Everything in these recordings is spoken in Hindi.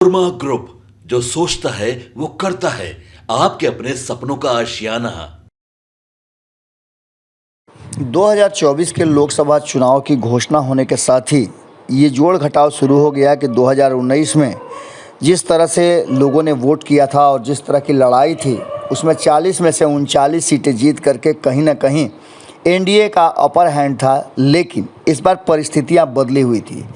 उर्मा ग्रुप, जो सोचता है वो करता है। आपके अपने सपनों का आशियाना। 2024 के लोकसभा चुनाव की घोषणा होने के साथ ही ये जोड़ घटाव शुरू हो गया कि 2019 में जिस तरह से लोगों ने वोट किया था और जिस तरह की लड़ाई थी, उसमें 40 में से 39 सीटें जीत करके कहीं ना कहीं एनडीए का अपर हैंड था। लेकिन इस बार परिस्थितियां बदली हुई थी।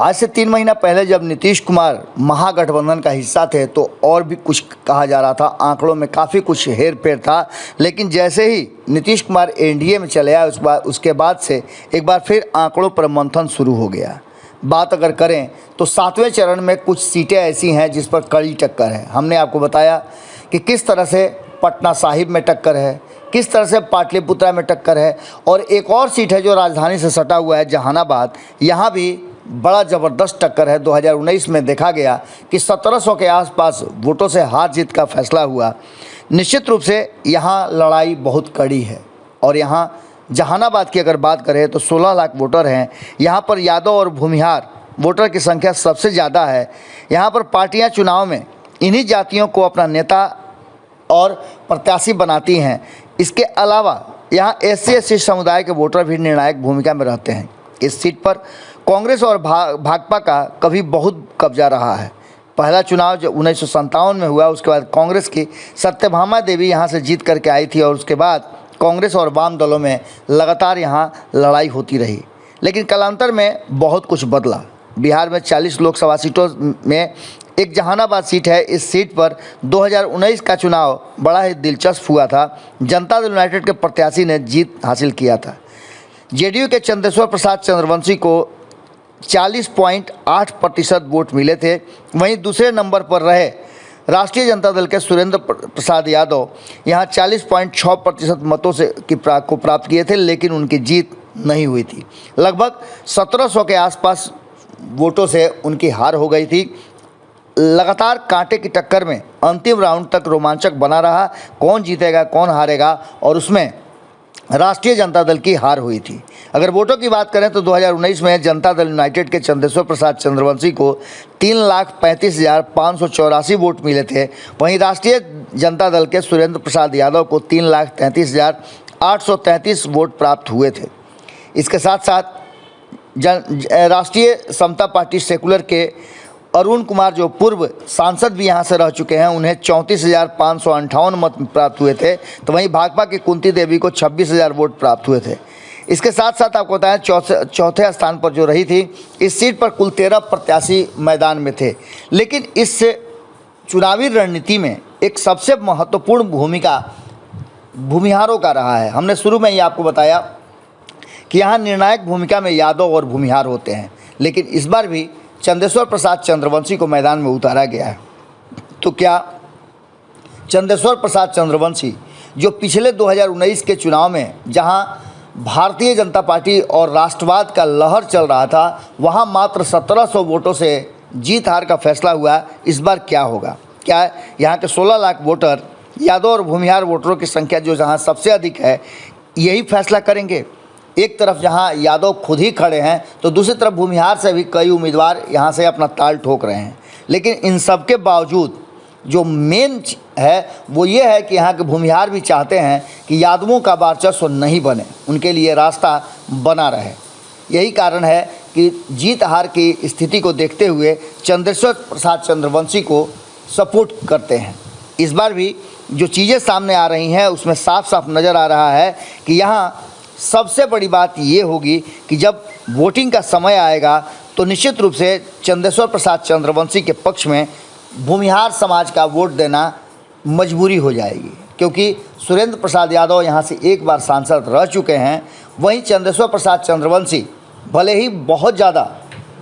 आज से 3 महीना पहले जब नीतीश कुमार महागठबंधन का हिस्सा थे तो और भी कुछ कहा जा रहा था, आंकड़ों में काफ़ी कुछ हेर फेर था। लेकिन जैसे ही नीतीश कुमार एनडीए में चले आए उसके बाद से एक बार फिर आंकड़ों पर मंथन शुरू हो गया। बात अगर करें तो 7वें चरण में कुछ सीटें ऐसी हैं जिस पर कड़ी टक्कर है। हमने आपको बताया कि किस तरह से पटना साहिब में टक्कर है, किस तरह से पाटलिपुत्रा में टक्कर है, और एक और सीट है जो राजधानी से सटा हुआ है, जहानाबाद। यहाँ भी बड़ा ज़बरदस्त टक्कर है। 2019 में देखा गया कि 1700 के आसपास वोटों से हार जीत का फैसला हुआ। निश्चित रूप से यहाँ लड़ाई बहुत कड़ी है। और यहाँ जहानाबाद की अगर बात करें तो 16 लाख वोटर हैं। यहाँ पर यादव और भूमिहार वोटर की संख्या सबसे ज़्यादा है। यहाँ पर पार्टियाँ चुनाव में इन्हीं जातियों को अपना नेता और प्रत्याशी बनाती हैं। इसके अलावा यहाँ SC/ST समुदाय के वोटर भी निर्णायक भूमिका में रहते हैं। इस सीट पर कांग्रेस और भाजपा का कभी बहुत कब्जा रहा है। पहला चुनाव जो 1957 में हुआ, उसके बाद कांग्रेस की सत्यभामा देवी यहाँ से जीत करके आई थी और उसके बाद कांग्रेस और वाम दलों में लगातार यहाँ लड़ाई होती रही। लेकिन कालांतर में बहुत कुछ बदला। बिहार में 40 लोकसभा सीटों में एक जहानाबाद सीट है। इस सीट पर 2019 का चुनाव बड़ा ही दिलचस्प हुआ था। जनता दल यूनाइटेड के प्रत्याशी ने जीत हासिल किया था। जेडीयू के चंदेश्वर प्रसाद चंद्रवंशी को 40.8% वोट मिले थे। वहीं दूसरे नंबर पर रहे राष्ट्रीय जनता दल के सुरेंद्र प्रसाद यादव यहाँ 40.6% मतों से को प्राप्त किए थे, लेकिन उनकी जीत नहीं हुई थी। लगभग 1700 के आसपास वोटों से उनकी हार हो गई थी। लगातार कांटे की टक्कर में अंतिम राउंड तक रोमांचक बना रहा। कौन जीतेगा कौन हारेगा, और उसमें राष्ट्रीय जनता दल की हार हुई थी। अगर वोटों की बात करें तो 2019 में जनता दल यूनाइटेड के चंदेश्वर प्रसाद चंद्रवंशी को 3,35,584 वोट मिले थे। वहीं राष्ट्रीय जनता दल के सुरेंद्र प्रसाद यादव को 3,33,833 वोट प्राप्त हुए थे। इसके साथ साथ राष्ट्रीय समता पार्टी सेकुलर के अरुण कुमार, जो पूर्व सांसद भी यहाँ से रह चुके हैं, उन्हें 34,558 मत प्राप्त हुए थे। तो वहीं भाजपा की कुंती देवी को 26,000 वोट प्राप्त हुए थे। इसके साथ साथ आपको बताएं चौथे स्थान पर जो रही थी, इस सीट पर कुल 13 प्रत्याशी मैदान में थे। लेकिन इस चुनावी रणनीति में एक सबसे महत्वपूर्ण भूमिका भूमिहारों का रहा है। हमने शुरू में ही आपको बताया कि यहाँ निर्णायक भूमिका में यादव और भूमिहार होते हैं, लेकिन इस बार भी चंदेश्वर प्रसाद चंद्रवंशी को मैदान में उतारा गया है। तो क्या चंदेश्वर प्रसाद चंद्रवंशी, जो पिछले 2019 के चुनाव में जहां भारतीय जनता पार्टी और राष्ट्रवाद का लहर चल रहा था, वहां मात्र 1700 वोटों से जीत हार का फैसला हुआ, इस बार क्या होगा? क्या यहां के 16 लाख वोटर, यादव और भूमिहार वोटरों की संख्या जो जहां सबसे अधिक है, यही फैसला करेंगे? एक तरफ जहां यादव खुद ही खड़े हैं तो दूसरी तरफ भूमिहार से भी कई उम्मीदवार यहां से अपना ताल ठोक रहे हैं। लेकिन इन सब के बावजूद जो मेन है वो ये है कि यहाँ के भूमिहार भी चाहते हैं कि यादवों का वर्चस्व नहीं बने, उनके लिए रास्ता बना रहे। यही कारण है कि जीत हार की स्थिति को देखते हुए चंदेश्वर प्रसाद चंद्रवंशी को सपोर्ट करते हैं। इस बार भी जो चीज़ें सामने आ रही हैं उसमें साफ साफ नज़र आ रहा है कि यहाँ सबसे बड़ी बात ये होगी कि जब वोटिंग का समय आएगा तो निश्चित रूप से चंदेश्वर प्रसाद चंद्रवंशी के पक्ष में भूमिहार समाज का वोट देना मजबूरी हो जाएगी, क्योंकि सुरेंद्र प्रसाद यादव यहाँ से एक बार सांसद रह चुके हैं। वहीं चंदेश्वर प्रसाद चंद्रवंशी भले ही बहुत ज़्यादा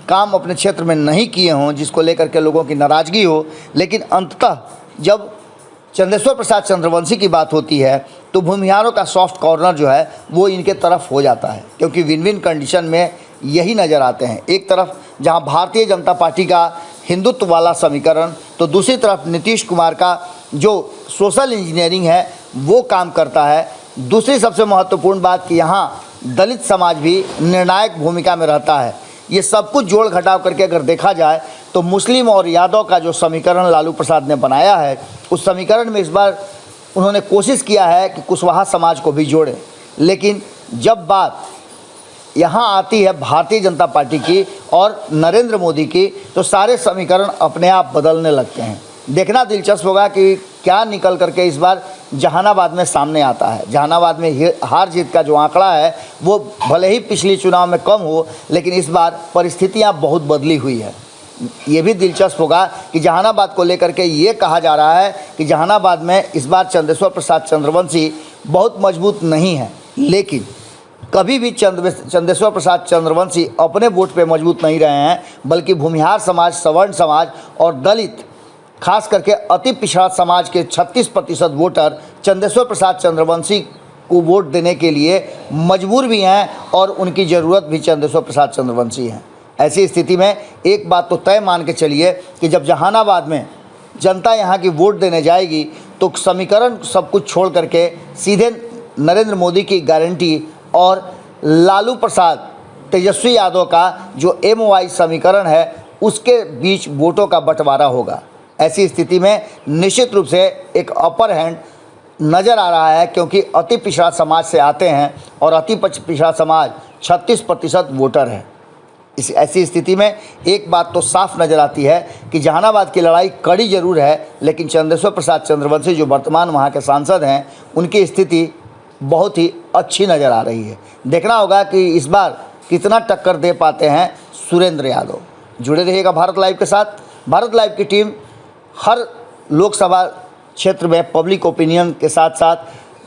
काम अपने क्षेत्र में नहीं किए हों, जिसको लेकर के लोगों की नाराज़गी हो, लेकिन अंततः जब चंदेश्वर प्रसाद चंद्रवंशी की बात होती है तो भूमिहारों का सॉफ्ट कॉर्नर जो है वो इनके तरफ हो जाता है, क्योंकि विन विन कंडीशन में यही नज़र आते हैं। एक तरफ जहां भारतीय जनता पार्टी का हिंदुत्व वाला समीकरण, तो दूसरी तरफ नीतीश कुमार का जो सोशल इंजीनियरिंग है वो काम करता है। दूसरी सबसे महत्वपूर्ण बात कि यहाँ दलित समाज भी निर्णायक भूमिका में रहता है। ये सब कुछ जोड़ घटाव करके अगर देखा जाए तो मुस्लिम और यादव का जो समीकरण लालू प्रसाद ने बनाया है, उस समीकरण में इस बार उन्होंने कोशिश किया है कि कुशवाहा समाज को भी जोड़े। लेकिन जब बात यहाँ आती है भारतीय जनता पार्टी की और नरेंद्र मोदी की, तो सारे समीकरण अपने आप बदलने लगते हैं। देखना दिलचस्प होगा कि क्या निकल करके इस बार जहानाबाद में सामने आता है। जहानाबाद में हार जीत का जो आंकड़ा है वो भले ही पिछली चुनाव में कम हो, लेकिन इस बार परिस्थितियाँ बहुत बदली हुई है। ये भी दिलचस्प होगा कि जहानाबाद को लेकर के ये कहा जा रहा है कि जहानाबाद में इस बार चंदेश्वर प्रसाद चंद्रवंशी बहुत मजबूत नहीं है, लेकिन कभी भी चंदेश्वर प्रसाद चंद्रवंशी अपने वोट पे मजबूत नहीं रहे हैं, बल्कि भूमिहार समाज, सवर्ण समाज और दलित, खास करके अति पिछड़ा समाज के 36% वोटर चंदेश्वर प्रसाद चंद्रवंशी को वोट देने के लिए मजबूर भी हैं और उनकी ज़रूरत भी चंदेश्वर प्रसाद चंद्रवंशी है। ऐसी स्थिति में एक बात तो तय मान के चलिए कि जब जहानाबाद में जनता यहाँ की वोट देने जाएगी तो समीकरण सब कुछ छोड़ करके सीधे नरेंद्र मोदी की गारंटी और लालू प्रसाद तेजस्वी यादव का जो MY समीकरण है उसके बीच वोटों का बंटवारा होगा। ऐसी स्थिति में निश्चित रूप से एक अपर हैंड नज़र आ रहा है, क्योंकि अति पिछड़ा समाज से आते हैं और अति पिछड़ा समाज 36% वोटर है। इस ऐसी स्थिति में एक बात तो साफ नज़र आती है कि जहानाबाद की लड़ाई कड़ी जरूर है, लेकिन चंदेश्वर प्रसाद चंद्रवंशी जो वर्तमान वहाँ के सांसद हैं उनकी स्थिति बहुत ही अच्छी नज़र आ रही है। देखना होगा कि इस बार कितना टक्कर दे पाते हैं सुरेंद्र यादव। जुड़े रहिएगा भारत लाइव के साथ। भारत लाइव की टीम हर लोकसभा क्षेत्र में पब्लिक ओपिनियन के साथ साथ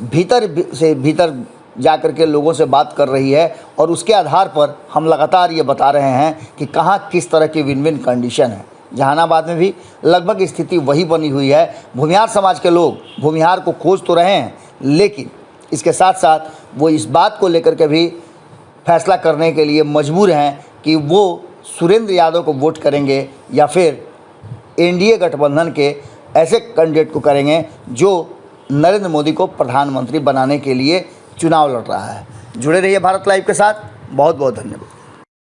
भीतर से भीतर जाकर के लोगों से बात कर रही है और उसके आधार पर हम लगातार ये बता रहे हैं कि कहाँ किस तरह की विन विन कंडीशन है। जहानाबाद में भी लगभग स्थिति वही बनी हुई है। भूमिहार समाज के लोग भूमिहार को खोज तो रहे हैं, लेकिन इसके साथ साथ वो इस बात को लेकर के भी फैसला करने के लिए मजबूर हैं कि वो सुरेंद्र यादव को वोट करेंगे या फिर NDA गठबंधन के ऐसे कैंडिडेट को करेंगे जो नरेंद्र मोदी को प्रधानमंत्री बनाने के लिए चुनाव लड़ रहा है। जुड़े रहिए भारत लाइव के साथ। बहुत बहुत धन्यवाद।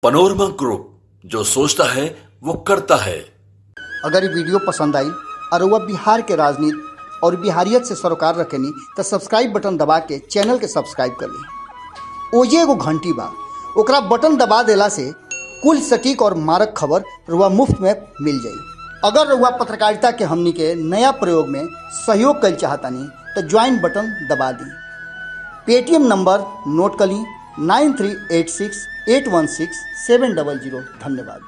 पनोरमा ग्रुप, जो सोचता है वो करता है। अगर ये वीडियो पसंद आई और वह बिहार के राजनीति और बिहारियत से सरोकार रखेनी तो सब्सक्राइब बटन दबा के चैनल के सब्सक्राइब कर ली। ओजे एगो घंटी बा, ओकरा बटन दबा देला से कुल सटीक और मारक खबर रुआ मुफ्त में मिल जाई। अगर रुआ पत्रकारिता के हमनी के नया प्रयोग में सहयोग कर चाहतानी तो ज्वाइन बटन दबा दी। पेटीएम नंबर नोट कर ली 9386816700। धन्यवाद।